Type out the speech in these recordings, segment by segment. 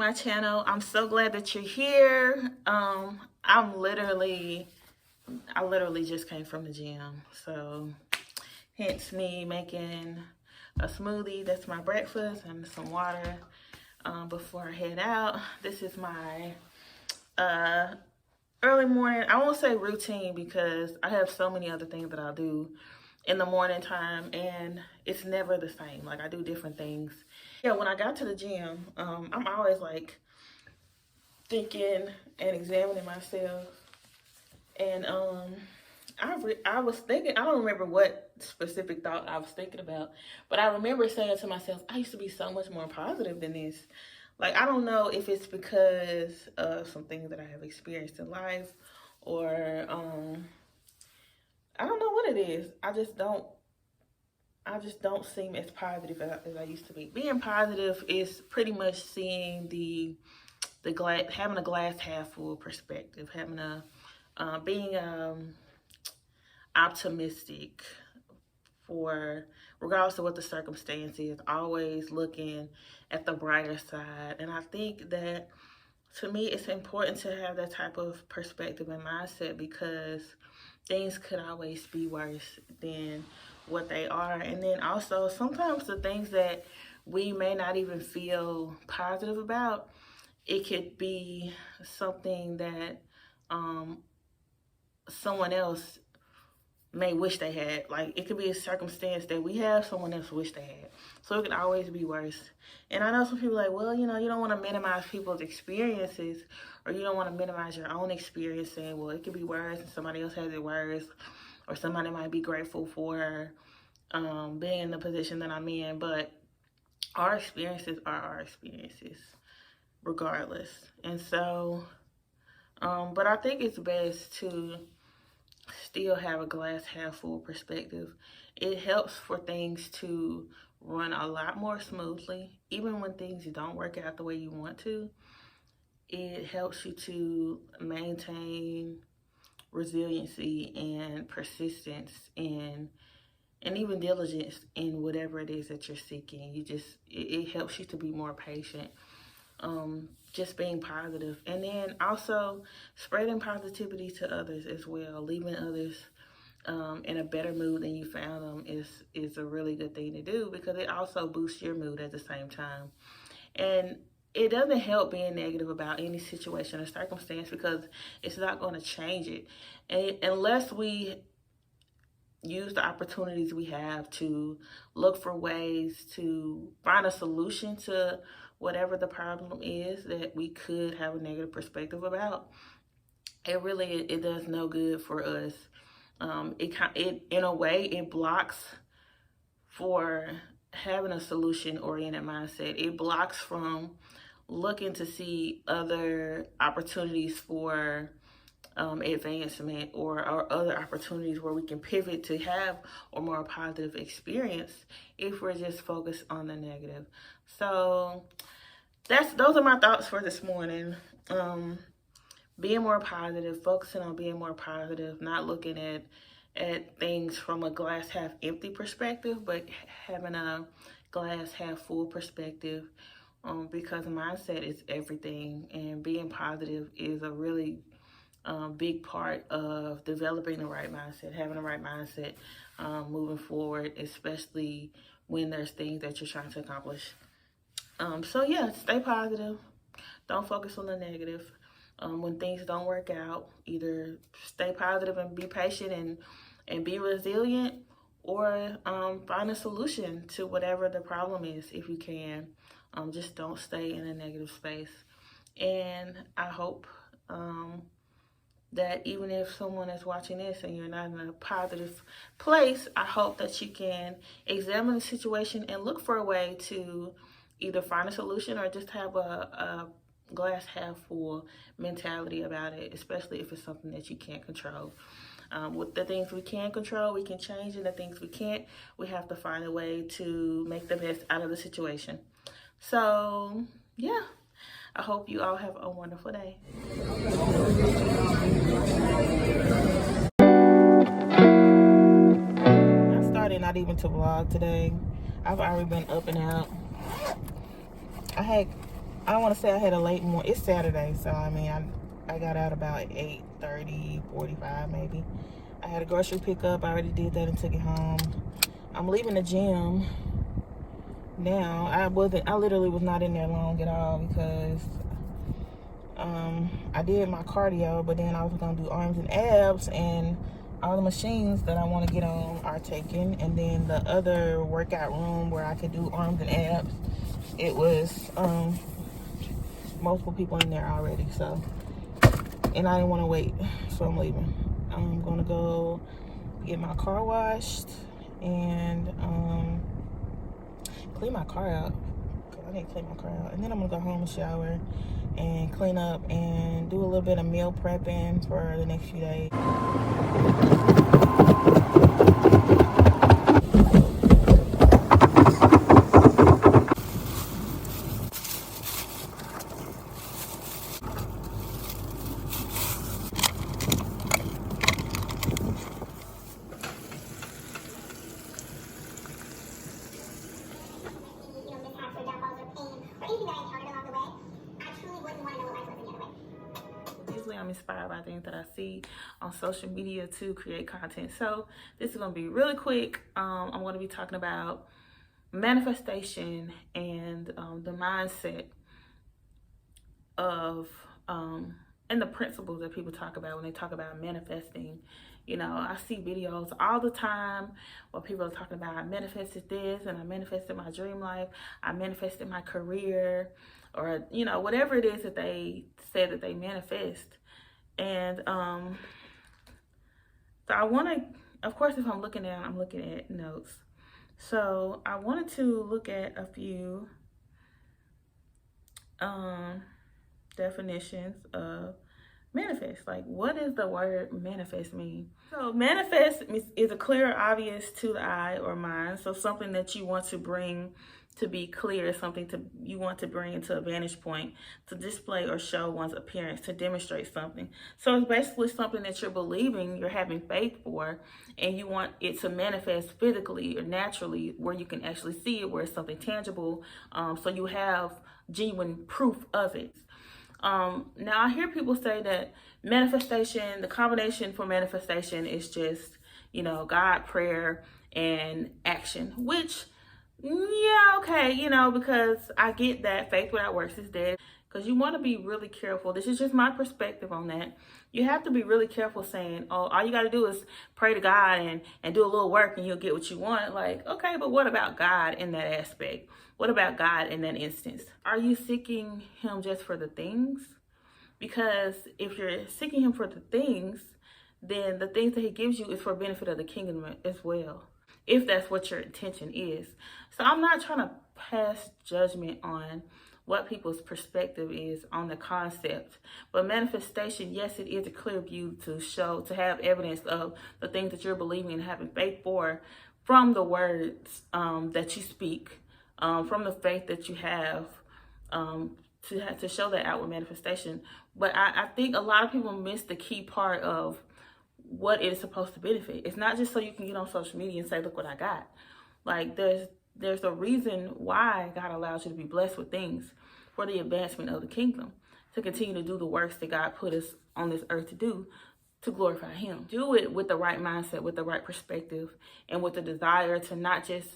my channel. I'm so glad that you're here. I literally just came from the gym, so hence me making a smoothie. That's my breakfast, and some water before I head out. This is my early morning, I won't say routine, because I have so many other things that I'll do in the morning time, and it's never the same. Like, I do different things. Yeah, when I got to the gym, I'm always like thinking and examining myself, and I was thinking, I don't remember what specific thought I was thinking about, but I remember saying to myself, I used to be so much more positive than this. Like, I don't know if it's because of some things that I have experienced in life, or I don't know what it is. I just don't seem as positive as I used to be. Being positive is pretty much seeing the glass, having a glass half full perspective, having a being optimistic for regardless of what the circumstance is, always looking at the brighter side. And I think that, to me, it's important to have that type of perspective and mindset, because things could always be worse than what they are. And then also, sometimes the things that we may not even feel positive about, it could be something that someone else may wish they had. Like, it could be a circumstance that we have, someone else wish they had. So it can always be worse. And I know some people are like, well, you don't want to minimize people's experiences, or you don't want to minimize your own experience, saying, well, it could be worse and somebody else has it worse, or somebody might be grateful for being in the position that I'm in. But our experiences are our experiences regardless. And so but I think it's best to still have a glass half full perspective. It helps for things to run a lot more smoothly, even when things don't work out the way you want to. It helps you to maintain resiliency and persistence and even diligence in whatever it is that you're seeking. It helps you to be more patient. Just being positive, and then also spreading positivity to others as well. Leaving others in a better mood than you found them is a really good thing to do, because it also boosts your mood at the same time. And it doesn't help being negative about any situation or circumstance, because it's not going to change it, unless we use the opportunities we have to look for ways to find a solution to whatever the problem is that we could have a negative perspective about. It does no good for us. It in a way, it blocks for having a solution-oriented mindset. It blocks from looking to see other opportunities for advancement, or other opportunities where we can pivot to have a more positive experience, if we're just focused on the negative. So those are my thoughts for this morning. Being more positive, focusing on being more positive, not looking at things from a glass half empty perspective, but having a glass half full perspective, because mindset is everything, and being positive is a really big part of developing the right mindset, having the right mindset moving forward, especially when there's things that you're trying to accomplish. So yeah, stay positive. Don't focus on the negative. When things don't work out, either stay positive and be patient and be resilient, or find a solution to whatever the problem is if you can. Just don't stay in a negative space. And I hope that even if someone is watching this and you're not in a positive place, I hope that you can examine the situation and look for a way to either find a solution, or just have a glass half full mentality about it, especially if it's something that you can't control. With the things we can control, we can change, and the things we can't, we have to find a way to make the best out of the situation. So yeah, I hope you all have a wonderful day. I started not even to vlog today. I've already been up and out. I I want to say I had a late morning. It's Saturday, so I mean, I got out about 8:30, 45 maybe. I had a grocery pickup. I already did that and took it home. I'm leaving the gym now. I literally was not in there long at all because I did my cardio, but then I was gonna do arms and abs, and all the machines that I want to get on are taken. And then the other workout room where I could do arms and abs, it was multiple people in there already. So, and I didn't want to wait, so I'm leaving. I'm gonna go get my car washed and clean my car out. I need to clean my car out, and then I'm gonna go home and shower and clean up and do a little bit of meal prepping for the next few days. Usually I'm inspired by things that I see on social media to create content. So this is going to be really quick. I'm going to be talking about manifestation and the mindset of and the principles that people talk about when they talk about manifesting. You know, I see videos all the time where people are talking about I manifested this and I manifested my dream life, I manifested my career, or, you know, whatever it is that they say that they manifest. And so I want to, of course, if I'm looking at notes. So I wanted to look at a few definitions of manifest. Like, what does the word manifest mean? So manifest is a clear, obvious to the eye or mind. So something that you want to bring to be clear, something you want to bring into a vantage point, to display or show one's appearance, to demonstrate something. So it's basically something that you're believing, you're having faith for, and you want it to manifest physically or naturally, where you can actually see it, where it's something tangible. So you have genuine proof of it. Now I hear people say that manifestation, the combination for manifestation is just, you know, God, prayer, and action, which, yeah, okay, you know, because I get that faith without works is dead. Because you want to be really careful. This is just my perspective on that. You have to be really careful saying, oh, all you got to do is pray to God and do a little work and you'll get what you want. Like, okay, but what about God in that aspect? What about God in that instance? Are you seeking him just for the things? Because if you're seeking him for the things, then the things that he gives you is for benefit of the kingdom as well, if that's what your intention is. So I'm not trying to pass judgment on what people's perspective is on the concept, but manifestation, yes, it is a clear view to show, to have evidence of the things that you're believing and having faith for from the words that you speak, from the faith that you have, to show that outward manifestation. But I think a lot of people miss the key part of what it is supposed to benefit. It's not just so you can get on social media and say, look what I got. Like, there's a reason why God allows you to be blessed with things for the advancement of the kingdom, to continue to do the works that God put us on this earth to do, to glorify him. Do it with the right mindset, with the right perspective, and with the desire to not just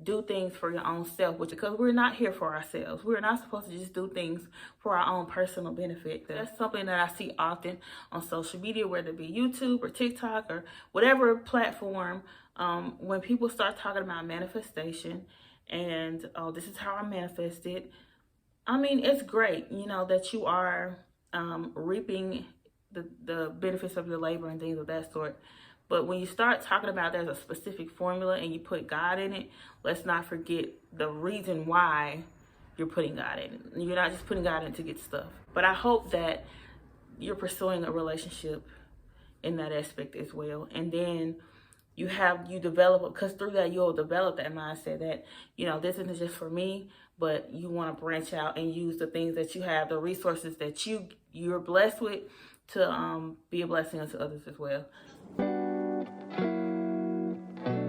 do things for your own self, because we're not here for ourselves. We're not supposed to just do things for our own personal benefit. That's something that I see often on social media, whether it be YouTube or TikTok or whatever platform. When people start talking about manifestation and, oh, this is how I manifested. I mean, it's great, you know, that you are reaping the benefits of your labor and things of that sort. But when you start talking about there's a specific formula and you put God in it, let's not forget the reason why you're putting God in it. You're not just putting God in to get stuff. But I hope that you're pursuing a relationship in that aspect as well. And then you develop, because through that you'll develop that mindset that, you know, this isn't just for me, but you want to branch out and use the things that you have, the resources that you're blessed with, to be a blessing unto others as well.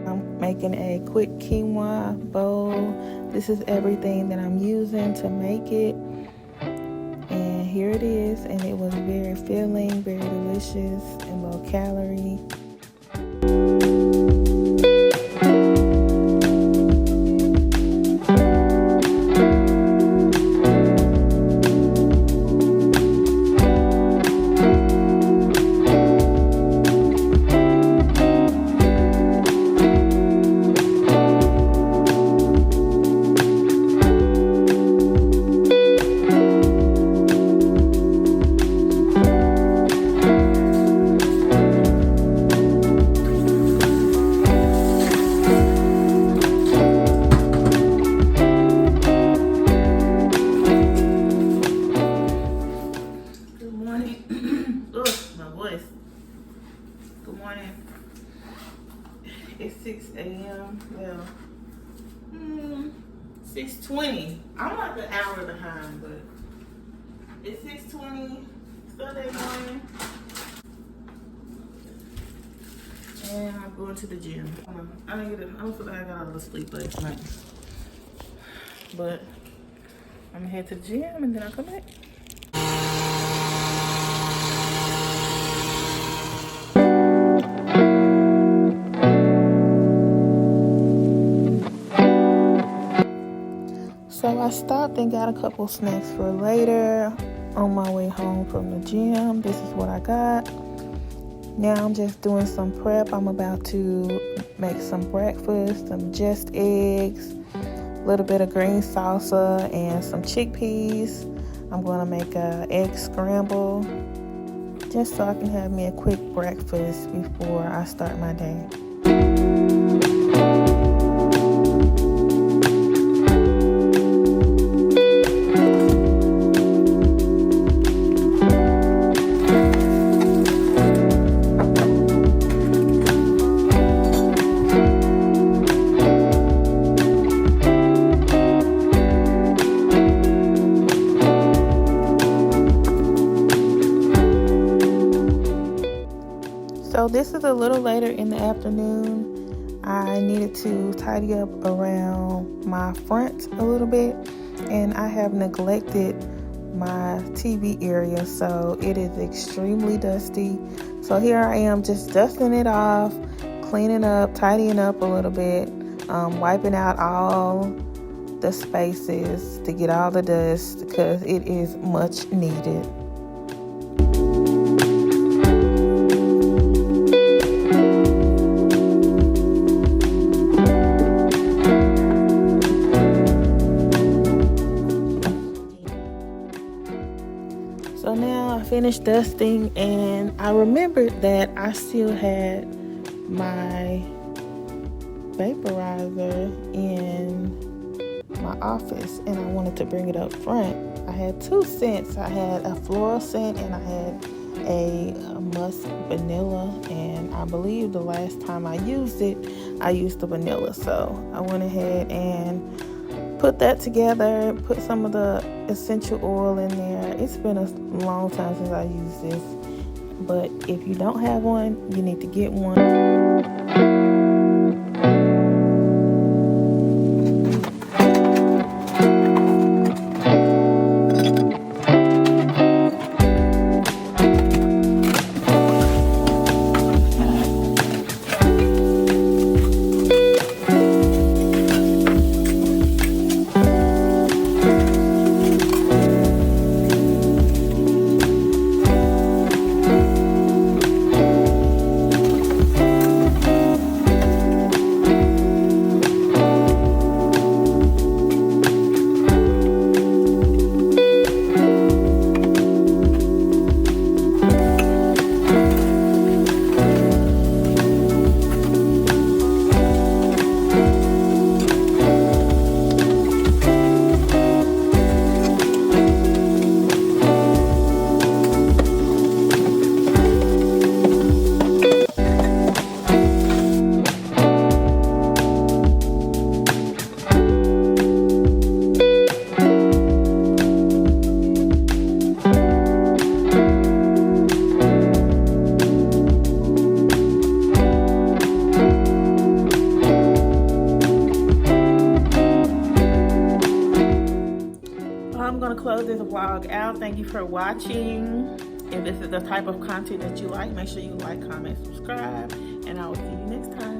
I'm making a quick quinoa bowl. This is everything that I'm using to make it. here it is, and it was very filling, very delicious, and low calorie. It's 6 a.m. Well, 6:20. I'm like an hour behind, but it's 6:20 Sunday morning, and I'm going to the gym. I don't feel like I got a little sleep last night, but I'm gonna head to the gym and then I'll come back. So I stopped and got a couple snacks for later on my way home from the gym. This is what I got. Now I'm just doing some prep. I'm about to make some breakfast, some just eggs, a little bit of green salsa, and some chickpeas. I'm going to make an egg scramble just so I can have me a quick breakfast before I start my day. So this is a little later in the afternoon. I needed to tidy up around my front a little bit, and I have neglected my TV area, so it is extremely dusty. So here I am just dusting it off, cleaning up, tidying up a little bit, wiping out all the spaces to get all the dust because it is much needed. So now I finished dusting, and I remembered that I still had my vaporizer in my office, and I wanted to bring it up front. I had 2 scents. I had a floral scent and I had a musk vanilla, and I believe the last time I used it, I used the vanilla. So I went ahead and put that together, put some of the essential oil in there. It's been a long time since I used this, but if you don't have one, you need to get one. I'm going to close this vlog out. Thank you for watching. If this is the type of content that you like, make sure you like, comment, subscribe, and I will see you next time.